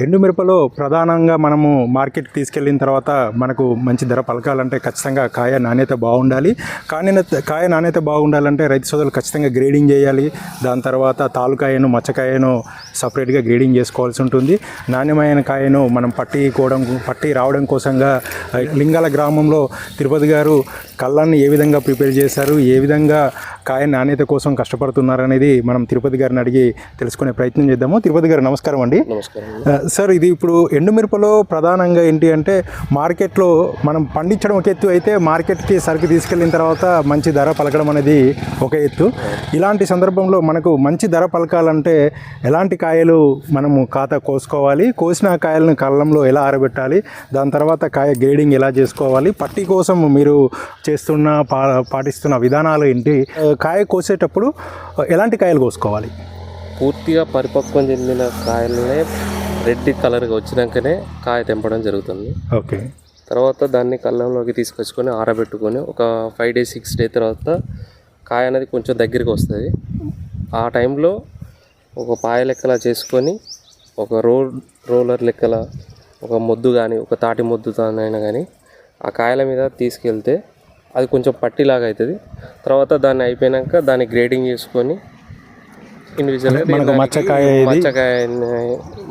ఎండు మిరపలో ప్రధానంగా మనము మార్కెట్కి తీసుకెళ్ళిన తర్వాత మనకు మంచి ధర పలకాలంటే ఖచ్చితంగా కాయ నాణ్యత బాగుండాలి. కాయ నాణ్యత బాగుండాలంటే రైతు సోదరులు ఖచ్చితంగా గ్రేడింగ్ చేయాలి. దాని తర్వాత తాలుకాయను మచ్చకాయను సపరేట్గా గ్రేడింగ్ చేసుకోవాల్సి ఉంటుంది. నాణ్యమైన కాయను మనం పట్టి రావడం కోసంగా లింగాల గ్రామంలో తిరుపతి గారు కళ్ళాన్ని ఏ విధంగా ప్రిపేర్ చేశారు, ఏ విధంగా కాయ నాణ్యత కోసం కష్టపడుతున్నారు అనేది మనం తిరుపతి గారిని అడిగి తెలుసుకునే ప్రయత్నం చేద్దాము. తిరుపతి గారు నమస్కారం అండి. నమస్కారం సార్, ఇది ఇప్పుడు ఎండుమిరపలో ప్రధానంగా ఏంటి అంటే మార్కెట్లో మనం పండించడం ఒక ఎత్తు అయితే మార్కెట్కి సరుకు తీసుకెళ్ళిన తర్వాత మంచి ధర పలకడం అనేది ఒక ఎత్తు. ఇలాంటి సందర్భంలో మనకు మంచి ధర పలకాలంటే ఎలాంటి కాయలు మనము కోసుకోవాలి, కోసిన కాయలను కళ్ళంలో ఎలా ఆరబెట్టాలి, దాని తర్వాత కాయ గ్రేడింగ్ ఎలా చేసుకోవాలి, పట్టి కోసం మీరు పాటిస్తున్న విధానాలు ఏంటి, కాయ కోసేటప్పుడు ఎలాంటి కాయలు కోసుకోవాలి? పూర్తిగా పరిపక్వం చెందిన కాయలనే రెడ్ కలర్గా వచ్చినాకనే కాయ తెంపడం జరుగుతుంది. ఓకే. తర్వాత దాన్ని కళ్ళంలోకి తీసుకొచ్చుకొని ఆరబెట్టుకొని ఒక 5 days 6 days తర్వాత కాయ అనేది కొంచెం దగ్గరికి వస్తుంది. ఆ టైంలో ఒక పాయ లెక్కలా చేసుకొని ఒక రోలర్ లెక్కల ఒక మొద్దు కానీ ఒక తాటి మొద్దుతోనైనా కానీ ఆ కాయల మీద తీసుకెళ్తే అది కొంచెం పట్టిలాగా అవుతుంది. తర్వాత దాన్ని అయిపోయాక దాన్ని గ్రేడింగ్ చేసుకొని ఇండివిజువల్గా మచ్చకాయ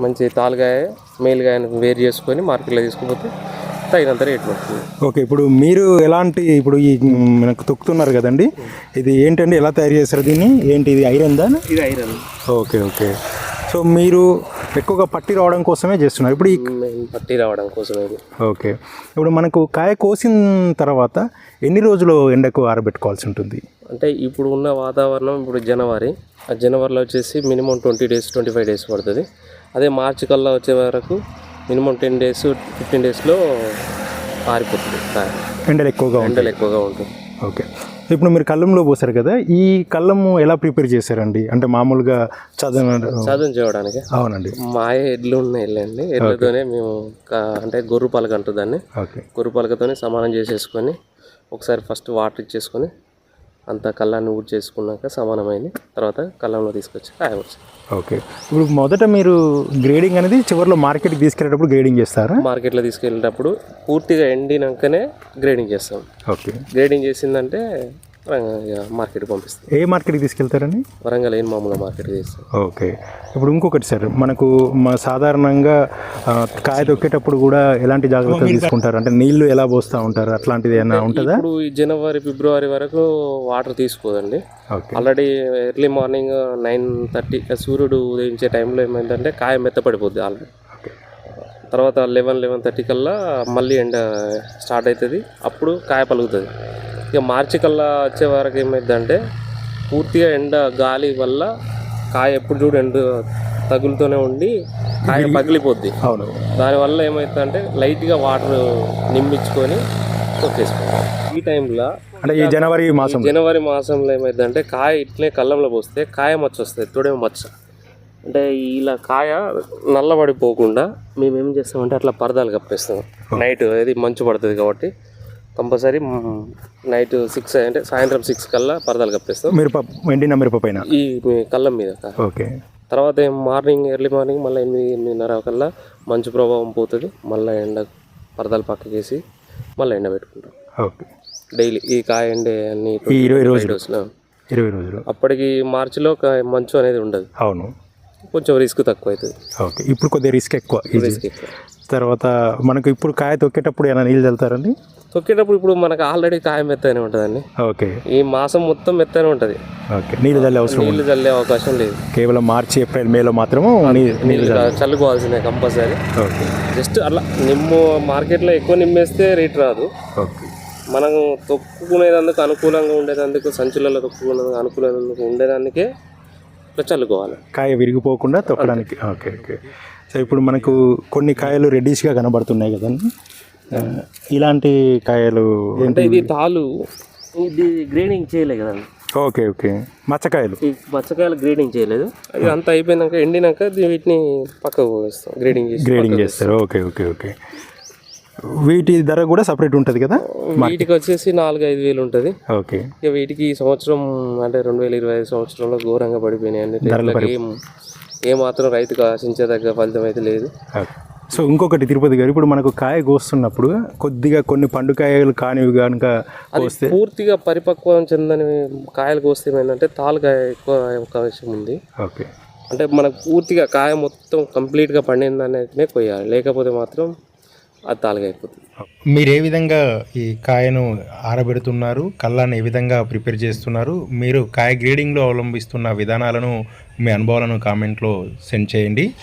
మంచి తాలుగాయ మేలుగాయను వేరు చేసుకొని మార్కెట్లో తీసుకుపోతే తగినంత రేట్ పడుతుంది. ఓకే. ఇప్పుడు మీరు ఇప్పుడు ఈ మనకు తొక్కుతున్నారు కదండి, ఇది ఏంటండి, ఎలా తయారు చేస్తారు దీన్ని, ఏంటి ఇది ఐరన్ దా? ఇది ఐరన్. Okay okay. సో మీరు ఎక్కువగా పట్టి రావడం కోసమే చేస్తున్నారు ఇప్పుడు? పట్టి రావడం కోసమే. ఓకే. ఇప్పుడు మనకు కాయ కోసిన తర్వాత ఎన్ని రోజులు ఎండకు ఆరబెట్టుకోవాల్సి ఉంటుంది? అంటే ఇప్పుడు ఉన్న వాతావరణం ఇప్పుడు జనవరిలో వచ్చేసి మినిమం 20 days 25 days పడుతుంది. అదే మార్చి కల్లా వచ్చే వరకు మినిమం 10 days 15 daysలో ఆరిపోతుంది కాయ. ఎండలు ఎక్కువగా ఉంటుంది. ఓకే. ఇప్పుడు మీరు కళ్ళంలో పోసారు కదా, ఈ కళ్ళము ఎలా ప్రిపేర్ చేశారండి? అంటే మామూలుగా చదువు చేయడానికి? అవునండి. మా ఎడ్లు ఉన్నాయి, వెళ్ళండి ఎడ్లతోనే మేము అంటే గొర్రు పలక అంటుంది దాన్ని. ఓకే. గొర్రు పలకతోనే సమానం చేసేసుకొని ఒకసారి ఫస్ట్ వాటర్ ఇచ్చేసుకొని అంత కళ్ళాన్ని ఊడ్ చేసుకున్నాక సమానమైంది తర్వాత కళ్ళంలో తీసుకొచ్చి కాయవచ్చు. ఓకే. ఇప్పుడు మొదట మీరు గ్రేడింగ్ అనేది చివరిలో మార్కెట్కి తీసుకెళ్ళేటప్పుడు గ్రేడింగ్ చేస్తారా? మార్కెట్లో తీసుకెళ్ళేటప్పుడు పూర్తిగా ఎండినాకనే గ్రేడింగ్ చేస్తాం. ఓకే. గ్రేడింగ్ చేసిందంటే మార్కెట్కి పంపిస్తాం. ఏ మార్కెట్కి తీసుకెళ్తారని? వరంగల్ ఏం మామూలుగా మార్కెట్కి తీస్తాం. ఓకే. ఇప్పుడు ఇంకొకటి సార్, మనకు సాధారణంగా కాయ తొక్కేటప్పుడు కూడా ఎలాంటి జాగ్రత్తలు తీసుకుంటారు? అంటే నీళ్లు ఎలా పోస్తూ ఉంటారు, అట్లాంటిది ఏమైనా ఉంటుందా? ఇప్పుడు ఈ జనవరి ఫిబ్రవరి వరకు వాటర్ తీసుకోదండి. ఆల్రెడీ ఎర్లీ మార్నింగ్ 9:30 సూర్యుడు ఉదయించే టైంలో ఏమైందంటే కాయ మెత్తపడిపోద్ది ఆల్రెడీ. తర్వాత 11-11:30 కల్లా మళ్ళీ ఎండ స్టార్ట్ అవుతుంది, అప్పుడు కాయ పలుకుతుంది. ఇక మార్చి కల్లా వచ్చే వరకు ఏమైందంటే పూర్తిగా ఎండ గాలి వల్ల కాయ ఎప్పుడు చూడు ఎండ తగులుతూనే ఉండి కాయ పగిలిపోద్ది. అవును. దానివల్ల ఏమవుతుందంటే లైట్గా వాటర్ నింపించుకొని తొక్కేసుకోవాలి. ఈ టైంలో అంటే ఈ జనవరి మాసంలో ఏమైందంటే కాయ ఇట్లే కళ్ళంలో పోస్తే కాయ మచ్చ వస్తుంది, తొడేమో మచ్చ. అంటే ఇలా కాయ నల్లబడిపోకుండా మేము ఏం చేస్తామంటే అట్లా పరదాలు కప్పేస్తాం. నైట్ అది మంచు పడుతుంది కాబట్టి కంపల్సరీ నైట్ 6 అంటే సాయంత్రం 6 కల్లా పరదాలు కప్పేస్తాం ఎండిన మిరప పైన ఈ కళ్ళం మీద. ఓకే. తర్వాత ఎర్లీ మార్నింగ్ మళ్ళీ 8-8:30 కల్లా మంచు ప్రభావం పోతుంది, మళ్ళీ ఎండ పరదాలు పక్కకేసి మళ్ళీ ఎండ పెట్టుకుంటాం. ఓకే. డైలీ ఈ కాయ ఎండే అన్ని 20 రోజులు. అప్పటికి మార్చిలో మంచు అనేది ఉండదు. అవును. కొంచెం రిస్క్ తక్కువ అవుతుంది. ఓకే. ఇప్పుడు కొద్దిగా రిస్క్ ఎక్కువ. తర్వాత మనకు ఇప్పుడు కాయ తొక్కేటప్పుడు ఏమైనా నీళ్ళు చల్లుతారండి? తొక్కేటప్పుడు ఇప్పుడు మనకు ఆల్రెడీ కాయ మెత్తనే ఉంటుందండి. ఓకే. ఈ మాసం మొత్తం మెత్తనే ఉంటుంది. ఓకే. నీళ్ళు చల్లే అవకాశం లేదు. కేవలం మార్చి ఏప్రిల్ మేలో మాత్రము నీళ్ళు చల్లుకోవాల్సిందే కంపల్సరీ. ఓకే. జస్ట్ అట్లా నిమ్ము మార్కెట్లో ఎక్కువ నిమ్మేస్తే రేట్ రాదు. ఓకే. మనం తొక్కుకునేందుకు అనుకూలంగా ఉండేందుకు సంచులలో తొక్కుకునేందుకు అనుకూలంగా ఉండేదానికే ఇట్లా చల్లుకోవాలి, కాయ విరిగిపోకుండా తొక్కడానికి. Okay okay. సో ఇప్పుడు మనకు కొన్ని కాయలు రెడ్డిష్గా కనబడుతున్నాయి కదండి, ఇలాంటి కాయలు అంటే ఇది ఇది గ్రేడింగ్ చేయలేదు కదండి. Okay okay. మచ్చకాయలు గ్రేడింగ్ చేయలేదు, ఇది అంతా అయిపోయినాక ఎండినాక వీటిని పక్కకు వేస్తాం, గ్రేడింగ్ చేస్తారు. Okay okay okay. వీటి ధర కూడా సపరేట్ ఉంటుంది కదా? వీటికి వచ్చేసి 4-5 వేలు ఉంటుంది. ఓకే. ఇక వీటికి ఈ సంవత్సరం అంటే 2025 సంవత్సరంలో ఘోరంగా పడిపోయినాయి అన్ని. ఏమాత్రం రైతుకు ఆశించదగ్గ ఫలితం అయితే లేదు. సో ఇంకొకటి తిరుపతి గారు, ఇప్పుడు మనకు కాయ కోస్తున్నప్పుడు కొద్దిగా కొన్ని పండుకాయలు కానివి కనుక అది కోస్తే పూర్తిగా పరిపక్వం చెందని కాయలు కోస్తే ఏమైందంటే తాలుకాయ ఎక్కువ అవకాశం ఉంది. ఓకే. అంటే మనకు పూర్తిగా కాయ మొత్తం కంప్లీట్గా పండిందనే కొయ్యాలి, లేకపోతే మాత్రం అది తాలుగా అయిపోతుంది. మీరు ఏ విధంగా ఈ కాయను ఆరబెడుతున్నారు, కల్లాన్ని ఏ విధంగా ప్రిపేర్ చేస్తున్నారు, మీరు కాయ గ్రేడింగ్లో అవలంబిస్తున్న విధానాలను, మీ అనుభవాలను కామెంట్లో సెండ్ చేయండి.